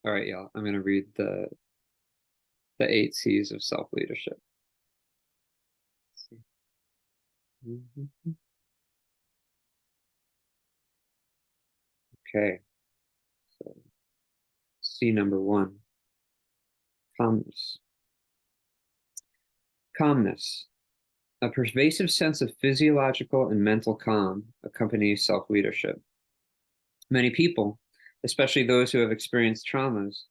All right, y'all. I'm going to read the 8 C's of self-leadership. Okay. So C number 1, calmness. Calmness. A pervasive sense of physiological and mental calm accompanies self-leadership. Many people, especially those who have experienced traumas,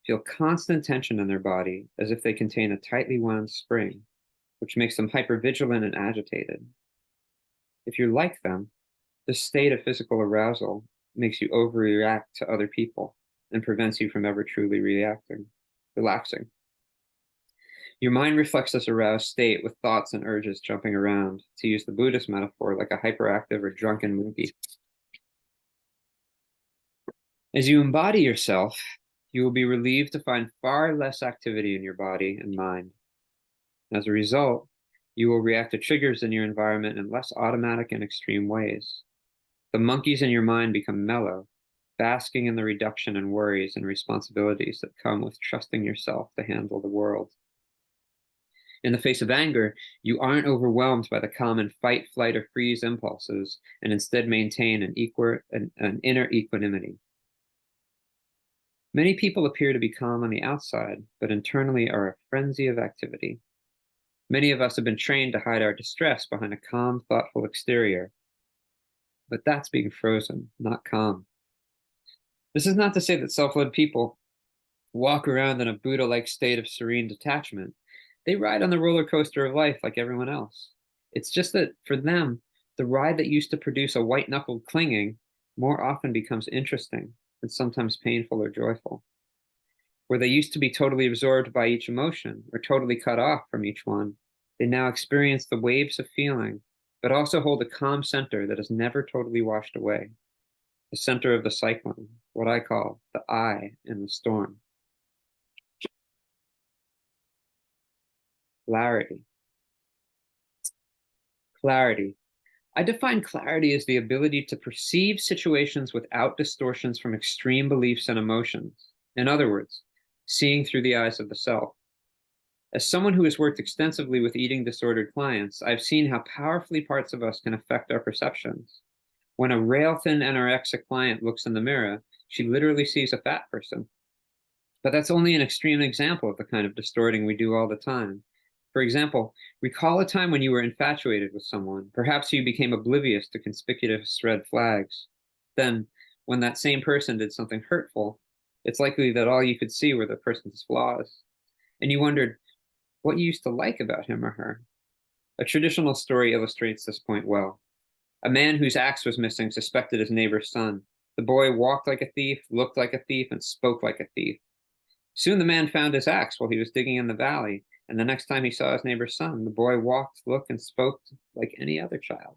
feel constant tension in their body as if they contain a tightly wound spring, which makes them hypervigilant and agitated. If you're like them, this state of physical arousal makes you overreact to other people and prevents you from ever truly relaxing. Your mind reflects this aroused state with thoughts and urges jumping around, to use the Buddhist metaphor, like a hyperactive or drunken monkey. As you embody yourself, you will be relieved to find far less activity in your body and mind. As a result, you will react to triggers in your environment in less automatic and extreme ways. The monkeys in your mind become mellow, basking in the reduction in worries and responsibilities that come with trusting yourself to handle the world. In the face of anger, you aren't overwhelmed by the common fight, flight, or freeze impulses, and instead maintain an inner equanimity. Many people appear to be calm on the outside, but internally are a frenzy of activity. Many of us have been trained to hide our distress behind a calm, thoughtful exterior, but that's being frozen, not calm. This is not to say that self-led people walk around in a Buddha-like state of serene detachment. They ride on the roller coaster of life like everyone else. It's just that for them, the ride that used to produce a white-knuckled clinging more often becomes interesting and sometimes painful or joyful. Where they used to be totally absorbed by each emotion or totally cut off from each one, they now experience the waves of feeling, but also hold a calm center that is never totally washed away. The center of the cyclone, what I call the eye in the storm. Clarity. Clarity. I define clarity as the ability to perceive situations without distortions from extreme beliefs and emotions. In other words, seeing through the eyes of the self. As someone who has worked extensively with eating disordered clients, I've seen how powerfully parts of us can affect our perceptions. When a rail-thin anorexic client looks in the mirror, she literally sees a fat person. But that's only an extreme example of the kind of distorting we do all the time. For example, recall a time when you were infatuated with someone. Perhaps you became oblivious to conspicuous red flags. Then, when that same person did something hurtful, it's likely that all you could see were the person's flaws. And you wondered what you used to like about him or her. A traditional story illustrates this point well. A man whose axe was missing suspected his neighbor's son. The boy walked like a thief, looked like a thief, and spoke like a thief. Soon the man found his axe while he was digging in the valley, and the next time he saw his neighbor's son, the boy walked, looked, and spoke like any other child.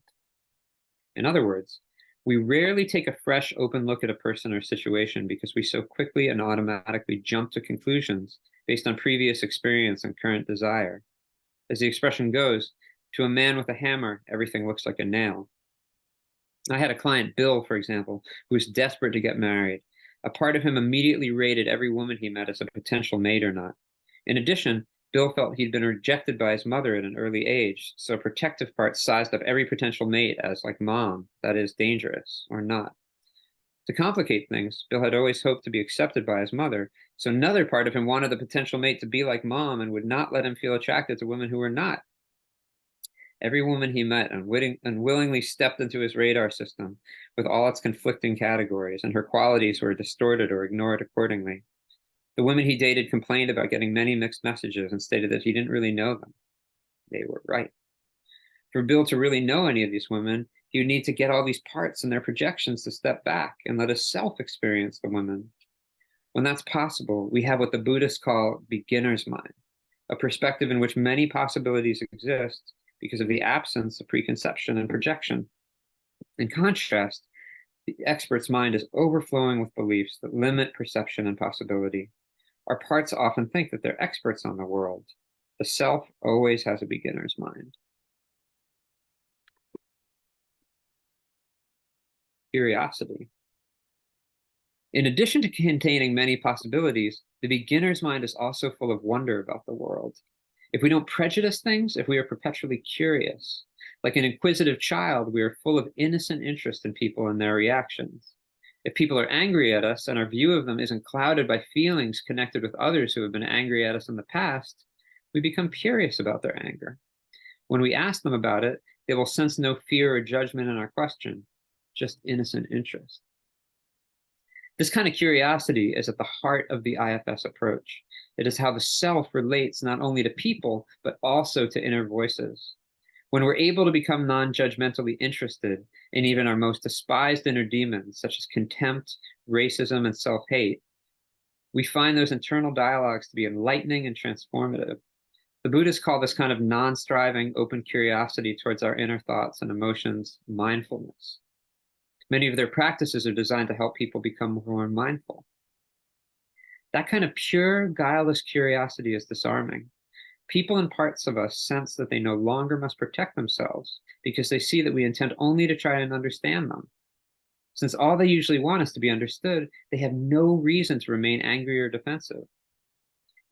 In other words, we rarely take a fresh, open look at a person or situation because we so quickly and automatically jump to conclusions based on previous experience and current desire. As the expression goes, to a man with a hammer, everything looks like a nail. I had a client, Bill, for example, who was desperate to get married. A part of him immediately rated every woman he met as a potential mate or not. In addition, Bill felt he'd been rejected by his mother at an early age, so a protective part sized up every potential mate as like mom, that is dangerous, or not. To complicate things, Bill had always hoped to be accepted by his mother, so another part of him wanted the potential mate to be like mom and would not let him feel attracted to women who were not. Every woman he met unwillingly stepped into his radar system with all its conflicting categories, and her qualities were distorted or ignored accordingly. The women he dated complained about getting many mixed messages and stated that he didn't really know them. They were right. For Bill to really know any of these women, he would need to get all these parts and their projections to step back and let his self experience the women. When that's possible, we have what the Buddhists call beginner's mind, a perspective in which many possibilities exist because of the absence of preconception and projection. In contrast, the expert's mind is overflowing with beliefs that limit perception and possibility. Our parts often think that they're experts on the world. The self always has a beginner's mind. Curiosity. In addition to containing many possibilities, the beginner's mind is also full of wonder about the world. If we don't prejudice things, if we are perpetually curious, like an inquisitive child, we are full of innocent interest in people and their reactions. If people are angry at us and our view of them isn't clouded by feelings connected with others who have been angry at us in the past, we become curious about their anger. When we ask them about it, they will sense no fear or judgment in our question, just innocent interest. This kind of curiosity is at the heart of the IFS approach. It is how the self relates not only to people, but also to inner voices. When we're able to become non-judgmentally interested in even our most despised inner demons, such as contempt, racism, and self-hate, we find those internal dialogues to be enlightening and transformative. The Buddhists call this kind of non-striving, open curiosity towards our inner thoughts and emotions mindfulness. Many of their practices are designed to help people become more mindful. That kind of pure, guileless curiosity is disarming. People and parts of us sense that they no longer must protect themselves because they see that we intend only to try and understand them. Since all they usually want is to be understood, they have no reason to remain angry or defensive.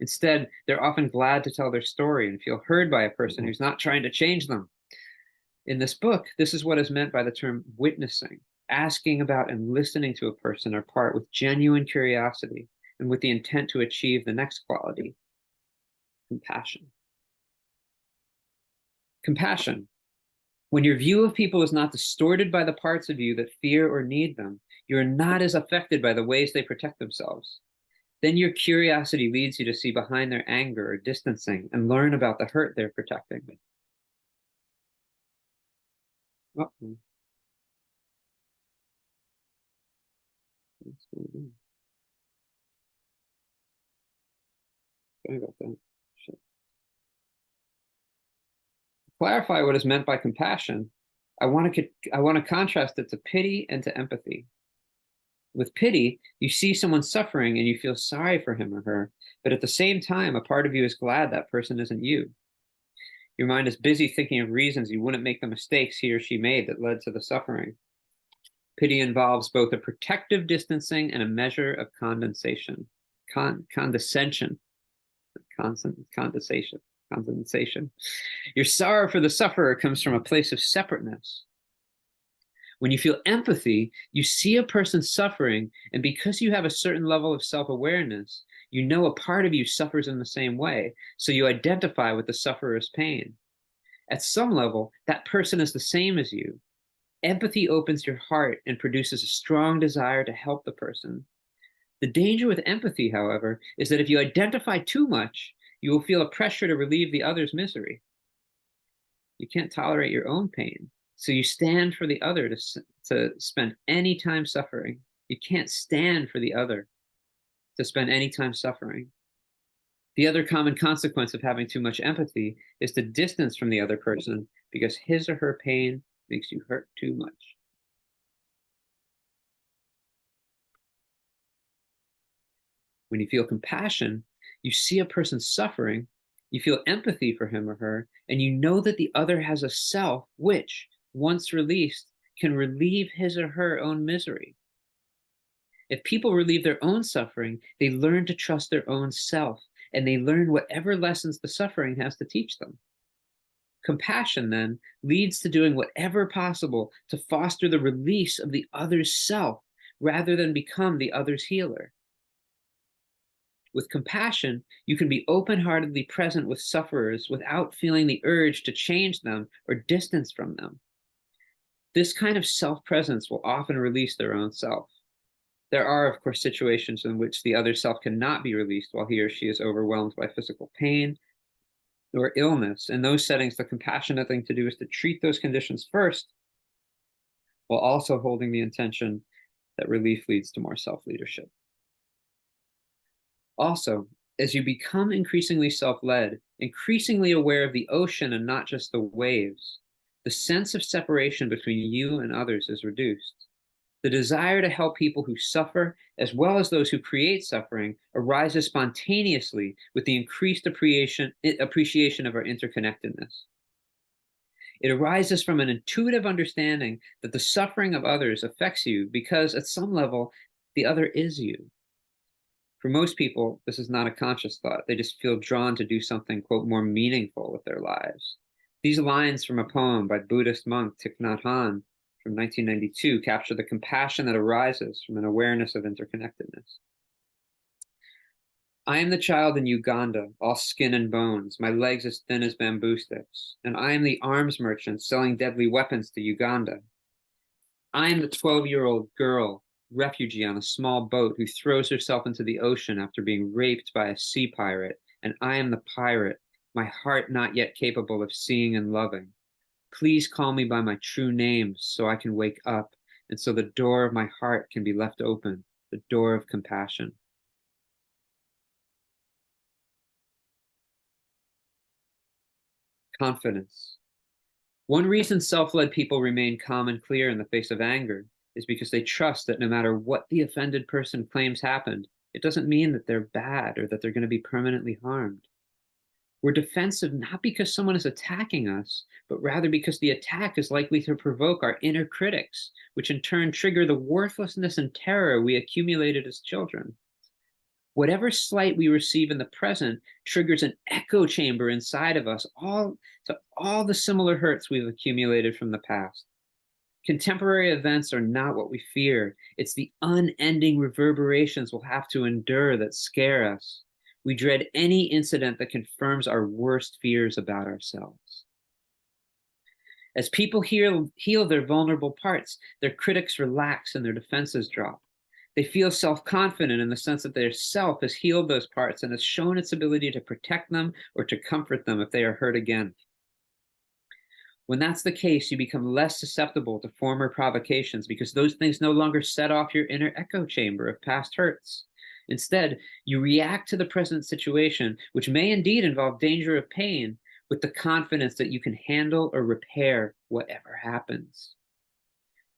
Instead, they're often glad to tell their story and feel heard by a person who's not trying to change them. In this book, this is what is meant by the term witnessing, asking about and listening to a person or part with genuine curiosity and with the intent to achieve the next quality, compassion. Compassion. When your view of people is not distorted by the parts of you that fear or need them, you are not as affected by the ways they protect themselves. Then your curiosity leads you to see behind their anger or distancing and learn about the hurt they're protecting. Uh-oh. Sorry about that. Shit. To clarify what is meant by compassion, I want to contrast it to pity and to empathy. With pity, you see someone suffering and you feel sorry for him or her, but at the same time, a part of you is glad that person isn't you. Your mind is busy thinking of reasons you wouldn't make the mistakes he or she made that led to the suffering. Pity involves both a protective distancing and a measure of condensation. Condensation. Your sorrow for the sufferer comes from a place of separateness. When you feel empathy, you see a person suffering, and because you have a certain level of self-awareness, you know a part of you suffers in the same way, so you identify with the sufferer's pain. At some level, that person is the same as you. Empathy opens your heart and produces a strong desire to help the person. The danger with empathy, however, is that if you identify too much, you will feel a pressure to relieve the other's misery. You can't tolerate your own pain, so you stand for the other to spend any time suffering. You can't stand for the other to spend any time suffering. The other common consequence of having too much empathy is to distance from the other person because his or her pain makes you hurt too much. When you feel compassion, you see a person suffering, you feel empathy for him or her, and you know that the other has a self which, once released, can relieve his or her own misery. If people relieve their own suffering, they learn to trust their own self, and they learn whatever lessons the suffering has to teach them. Compassion, then, leads to doing whatever possible to foster the release of the other's self, rather than become the other's healer. With compassion, you can be open-heartedly present with sufferers without feeling the urge to change them or distance from them. This kind of self-presence will often release their own self. There are, of course, situations in which the other self cannot be released while he or she is overwhelmed by physical pain or illness. In those settings, the compassionate thing to do is to treat those conditions first, while also holding the intention that relief leads to more self-leadership. Also, as you become increasingly self-led, increasingly aware of the ocean and not just the waves, the sense of separation between you and others is reduced. The desire to help people who suffer, as well as those who create suffering, arises spontaneously with the increased appreciation of our interconnectedness. It arises from an intuitive understanding that the suffering of others affects you because, at some level, The other is you. For most people, this is not a conscious thought. They just feel drawn to do something, quote, more meaningful with their lives. These lines from a poem by Buddhist monk Thich Nhat Hanh from 1992 capture the compassion that arises from an awareness of interconnectedness. I am the child in Uganda, all skin and bones, my legs as thin as bamboo sticks, and I am the arms merchant selling deadly weapons to Uganda. I am the 12-year-old girl, refugee on a small boat who throws herself into the ocean after being raped by a sea pirate, and I am the pirate, my heart not yet capable of seeing and loving. Please call me by my true name so I can wake up, and so the door of my heart can be left open, the door of compassion. Confidence. One reason self-led people remain calm and clear in the face of anger is because they trust that no matter what the offended person claims happened, it doesn't mean that they're bad or that they're going to be permanently harmed. We're defensive not because someone is attacking us, but rather because the attack is likely to provoke our inner critics, which in turn trigger the worthlessness and terror we accumulated as children. Whatever slight we receive in the present triggers an echo chamber inside of us, all the similar hurts we've accumulated from the past. Contemporary events are not what we fear. It's the unending reverberations we'll have to endure that scare us. We dread any incident that confirms our worst fears about ourselves. As people heal their vulnerable parts, their critics relax and their defenses drop. They feel self-confident in the sense that their self has healed those parts and has shown its ability to protect them or to comfort them if they are hurt again. When that's the case, you become less susceptible to former provocations because those things no longer set off your inner echo chamber of past hurts. Instead, you react to the present situation, which may indeed involve danger of pain, with the confidence that you can handle or repair whatever happens.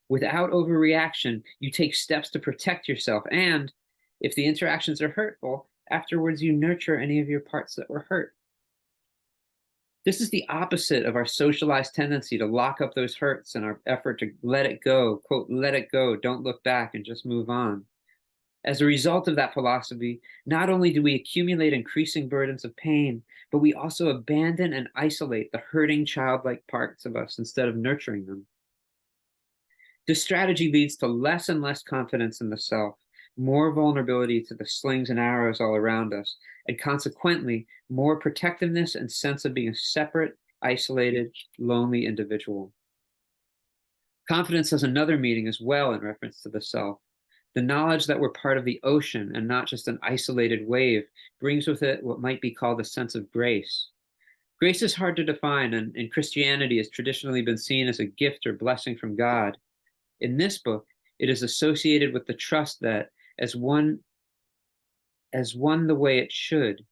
Without overreaction, you take steps to protect yourself, and if the interactions are hurtful, afterwards you nurture any of your parts that were hurt. This is the opposite of our socialized tendency to lock up those hurts in our effort to let it go, quote, let it go, don't look back, and just move on. As a result of that philosophy, not only do we accumulate increasing burdens of pain, but we also abandon and isolate the hurting childlike parts of us instead of nurturing them. This strategy leads to less and less confidence in the self, more vulnerability to the slings and arrows all around us, and consequently, more protectiveness and sense of being a separate, isolated, lonely individual. Confidence has another meaning as well in reference to the self. The knowledge that we're part of the ocean and not just an isolated wave brings with it what might be called a sense of grace. Grace is hard to define, and in Christianity has traditionally been seen as a gift or blessing from God. In this book, it is associated with the trust that, as one the way it should.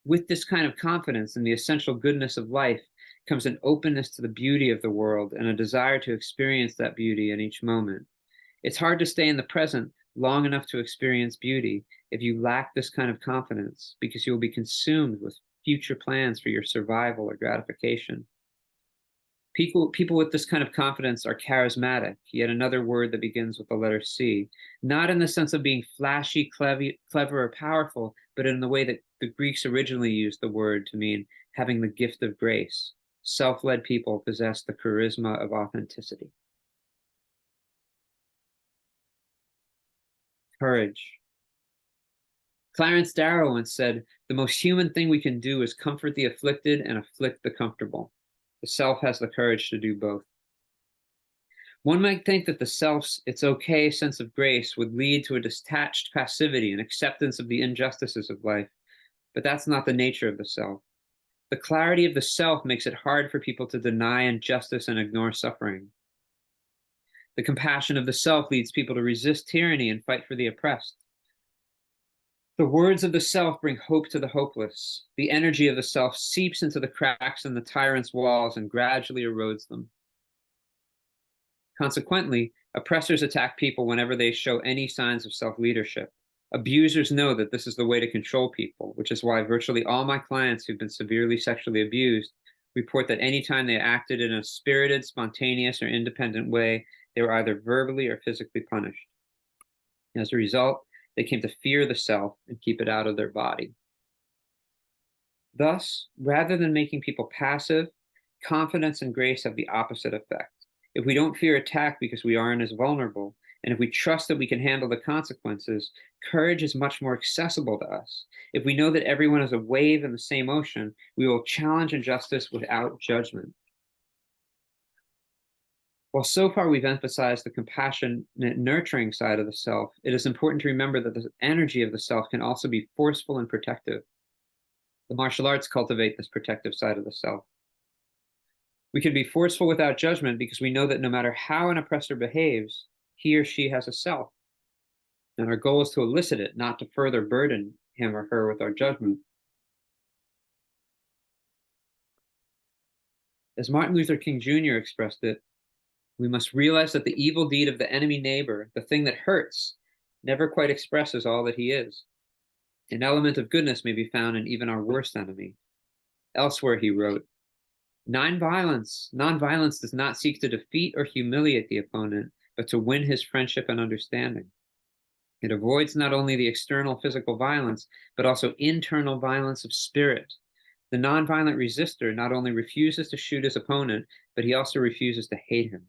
With this kind of confidence in the essential goodness of life comes an openness to the beauty of the world and a desire to experience that beauty in each moment. It's hard to stay in the present long enough to experience beauty if you lack this kind of confidence, because you will be consumed with future plans for your survival or gratification. People with this kind of confidence are charismatic, yet another word that begins with the letter C, not in the sense of being flashy, clever, or powerful, but in the way that the Greeks originally used the word to mean having the gift of grace. Self-led people possess the charisma of authenticity. Courage. Clarence Darrow once said, "The most human thing we can do is comfort the afflicted and afflict the comfortable." The self has the courage to do both. One might think that the self's "it's okay" sense of grace would lead to a detached passivity and acceptance of the injustices of life, but that's not the nature of the self. The clarity of the self makes it hard for people to deny injustice and ignore suffering. The compassion of the self leads people to resist tyranny and fight for the oppressed. The words of the self bring hope to the hopeless. The energy of the self seeps into the cracks in the tyrant's walls and gradually erodes them. Consequently, oppressors attack people whenever they show any signs of self-leadership. Abusers know that this is the way to control people, which is why virtually all my clients who've been severely sexually abused report that anytime they acted in a spirited, spontaneous, or independent way, they were either verbally or physically punished. As a result, they came to fear the self and keep it out of their body. Thus, rather than making people passive, confidence and grace have the opposite effect. If we don't fear attack because we aren't as vulnerable, and if we trust that we can handle the consequences, courage is much more accessible to us. If we know that everyone is a wave in the same ocean, we will challenge injustice without judgment. While so far we've emphasized the compassionate, nurturing side of the self, it is important to remember that the energy of the self can also be forceful and protective. The martial arts cultivate this protective side of the self. We can be forceful without judgment because we know that no matter how an oppressor behaves, he or she has a self. And our goal is to elicit it, not to further burden him or her with our judgment. As Martin Luther King Jr. expressed it, we must realize that the evil deed of the enemy neighbor, the thing that hurts, never quite expresses all that he is. An element of goodness may be found in even our worst enemy. Elsewhere, he wrote, nonviolence does not seek to defeat or humiliate the opponent, but to win his friendship and understanding. It avoids not only the external physical violence, but also internal violence of spirit. The nonviolent resistor not only refuses to shoot his opponent, but he also refuses to hate him.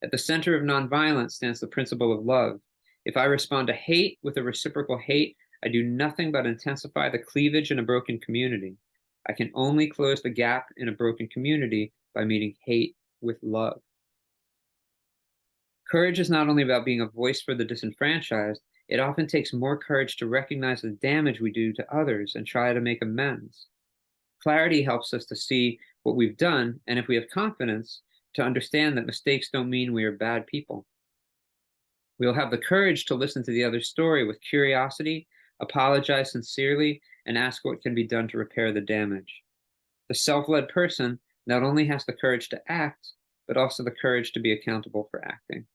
At the center of nonviolence stands the principle of love. If I respond to hate with a reciprocal hate, I do nothing but intensify the cleavage in a broken community. I can only close the gap in a broken community by meeting hate with love. Courage is not only about being a voice for the disenfranchised, it often takes more courage to recognize the damage we do to others and try to make amends. Clarity helps us to see what we've done, and if we have confidence, to understand that mistakes don't mean we are bad people. We'll have the courage to listen to the other's story with curiosity, apologize sincerely, and ask what can be done to repair the damage. The self-led person not only has the courage to act, but also the courage to be accountable for acting.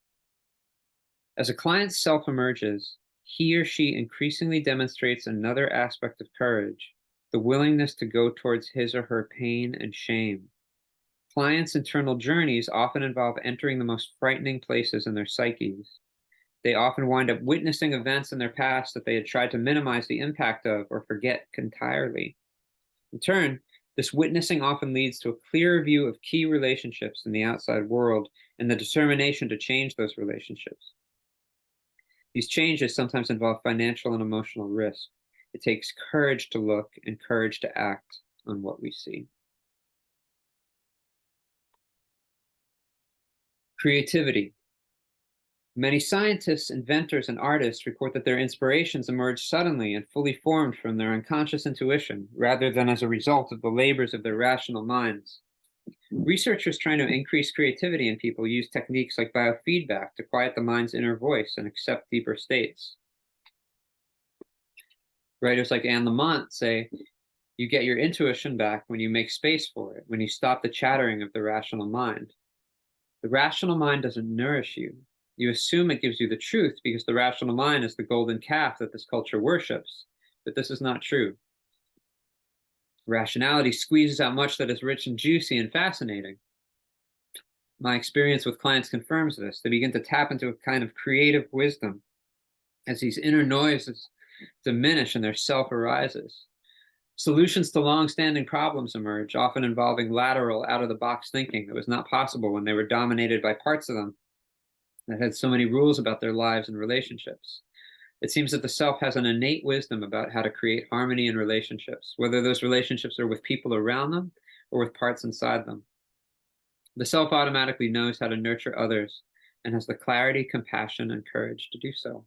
As a client's self emerges, he or she increasingly demonstrates another aspect of courage, the willingness to go towards his or her pain and shame. Clients' internal journeys often involve entering the most frightening places in their psyches. They often wind up witnessing events in their past that they had tried to minimize the impact of or forget entirely. In turn, this witnessing often leads to a clearer view of key relationships in the outside world and the determination to change those relationships. These changes sometimes involve financial and emotional risk. It takes courage to look and courage to act on what we see. Creativity. Many scientists, inventors, and artists report that their inspirations emerge suddenly and fully formed from their unconscious intuition, rather than as a result of the labors of their rational minds. Researchers trying to increase creativity in people use techniques like biofeedback to quiet the mind's inner voice and accept deeper states. Writers like Anne Lamott say, you get your intuition back when you make space for it, when you stop the chattering of the rational mind. The rational mind doesn't nourish you. You assume it gives you the truth because the rational mind is the golden calf that this culture worships, but this is not true. Rationality squeezes out much that is rich and juicy and fascinating. My experience with clients confirms this. They begin to tap into a kind of creative wisdom as these inner noises diminish and their self arises. Solutions to long-standing problems emerge, often involving lateral, out-of-the-box thinking that was not possible when they were dominated by parts of them that had so many rules about their lives and relationships. It seems that the self has an innate wisdom about how to create harmony in relationships, whether those relationships are with people around them or with parts inside them. The self automatically knows how to nurture others and has the clarity, compassion, and courage to do so.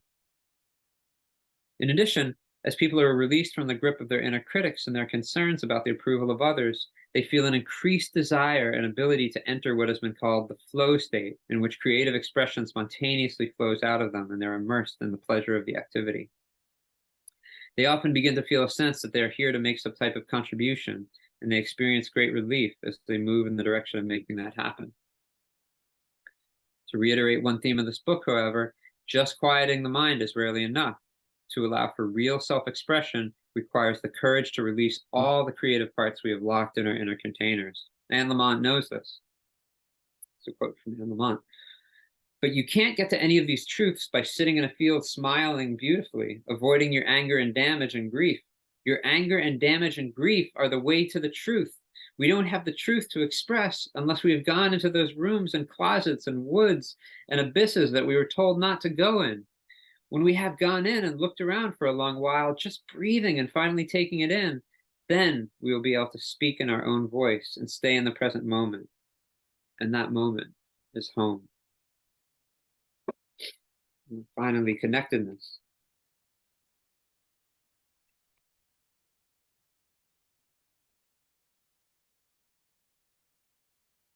In addition, as people are released from the grip of their inner critics and their concerns about the approval of others, they feel an increased desire and ability to enter what has been called the flow state, in which creative expression spontaneously flows out of them and they're immersed in the pleasure of the activity. They often begin to feel a sense that they are here to make some type of contribution, and they experience great relief as they move in the direction of making that happen. To reiterate one theme of this book, however, just quieting the mind is rarely enough. To allow for real self-expression requires the courage to release all the creative parts we have locked in our inner containers. Anne Lamott knows this. It's a quote from Anne Lamott. But you can't get to any of these truths by sitting in a field smiling beautifully, avoiding your anger and damage and grief. Your anger and damage and grief are the way to the truth. We don't have the truth to express unless we have gone into those rooms and closets and woods and abysses that we were told not to go in. When we have gone in and looked around for a long while, just breathing and finally taking it in, then we will be able to speak in our own voice and stay in the present moment. And that moment is home. And finally, connectedness.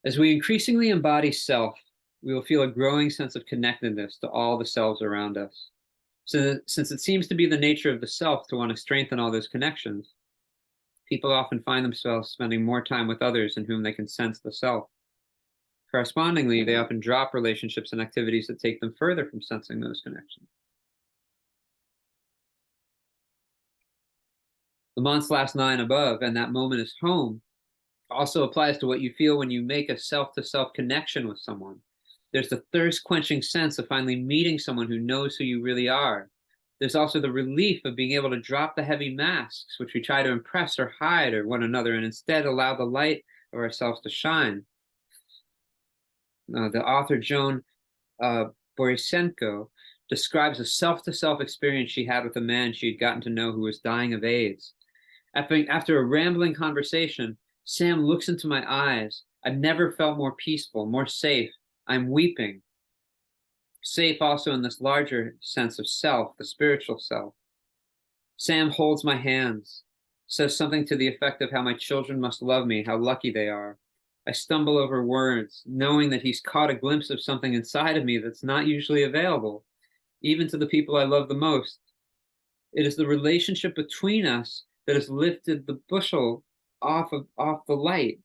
As we increasingly embody self, we will feel a growing sense of connectedness to all the selves around us. So, since it seems to be the nature of the self to want to strengthen all those connections, people often find themselves spending more time with others in whom they can sense the self. Correspondingly, they often drop relationships and activities that take them further from sensing those connections. The month's last line above, and that moment is home, also applies to what you feel when you make a self-to-self connection with someone. There's the thirst-quenching sense of finally meeting someone who knows who you really are. There's also the relief of being able to drop the heavy masks, which we try to impress or hide or one another, and instead allow the light of ourselves to shine. The author Joan Borisenko describes a self-to-self experience she had with a man she had gotten to know who was dying of AIDS. After a rambling conversation, Sam looks into my eyes. I've never felt more peaceful, more safe. I'm weeping. Safe also in this larger sense of self, the spiritual self. Sam holds my hands, says something to the effect of how my children must love me, how lucky they are. I stumble over words, knowing that he's caught a glimpse of something inside of me that's not usually available, even to the people I love the most. It is the relationship between us that has lifted the bushel off the light.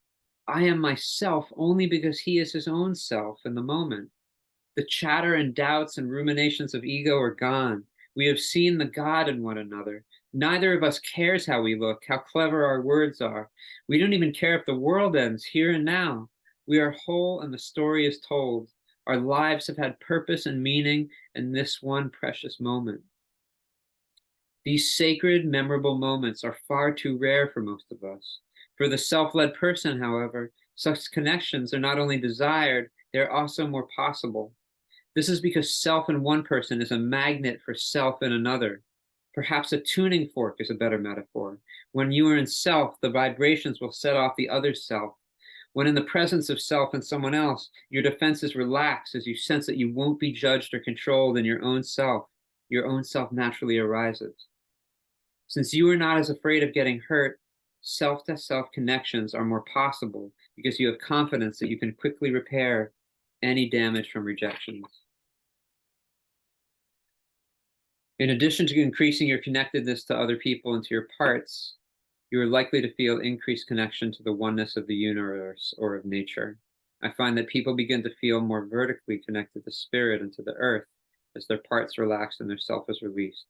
I am myself only because he is his own self in the moment. The chatter and doubts and ruminations of ego are gone. We have seen the God in one another. Neither of us cares how we look, how clever our words are. We don't even care if the world ends here and now. We are whole and the story is told. Our lives have had purpose and meaning in this one precious moment. These sacred, memorable moments are far too rare for most of us. For the self-led person, however, such connections are not only desired, they're also more possible. This is because self in one person is a magnet for self in another. Perhaps a tuning fork is a better metaphor. When you are in self, the vibrations will set off the other self. When in the presence of self and someone else, your defenses relax as you sense that you won't be judged or controlled in your own self. Your own self naturally arises. Since you are not as afraid of getting hurt, self-to-self connections are more possible because you have confidence that you can quickly repair any damage from rejections. In addition to increasing your connectedness to other people and to your parts, you are likely to feel increased connection to the oneness of the universe or of nature. I find that people begin to feel more vertically connected to spirit and to the earth as their parts relax and their self is released.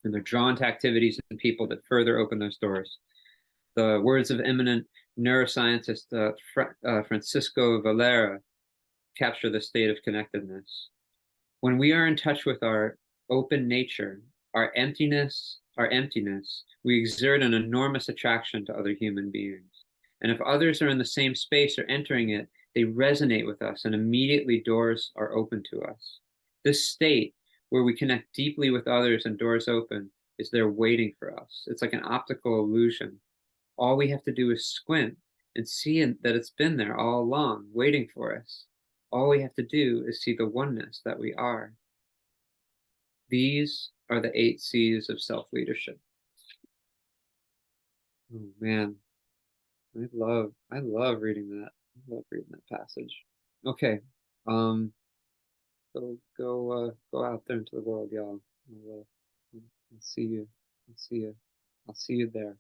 And they're drawn to activities and people that further open those doors. The words of eminent neuroscientist Francisco Valera capture the state of connectedness. When we are in touch with our open nature, our emptiness, we exert an enormous attraction to other human beings. And if others are in the same space or entering it, they resonate with us and immediately doors are open to us. This state, where we connect deeply with others and doors open, is there waiting for us. It's like an optical illusion. All we have to do is squint and see that it's been there all along, waiting for us. All we have to do is see the oneness that we are. These are the 8 C's of self-leadership. Oh man, I love reading that. I love reading that passage. Okay, go out there into the world, y'all. I'll see you. I'll see you there.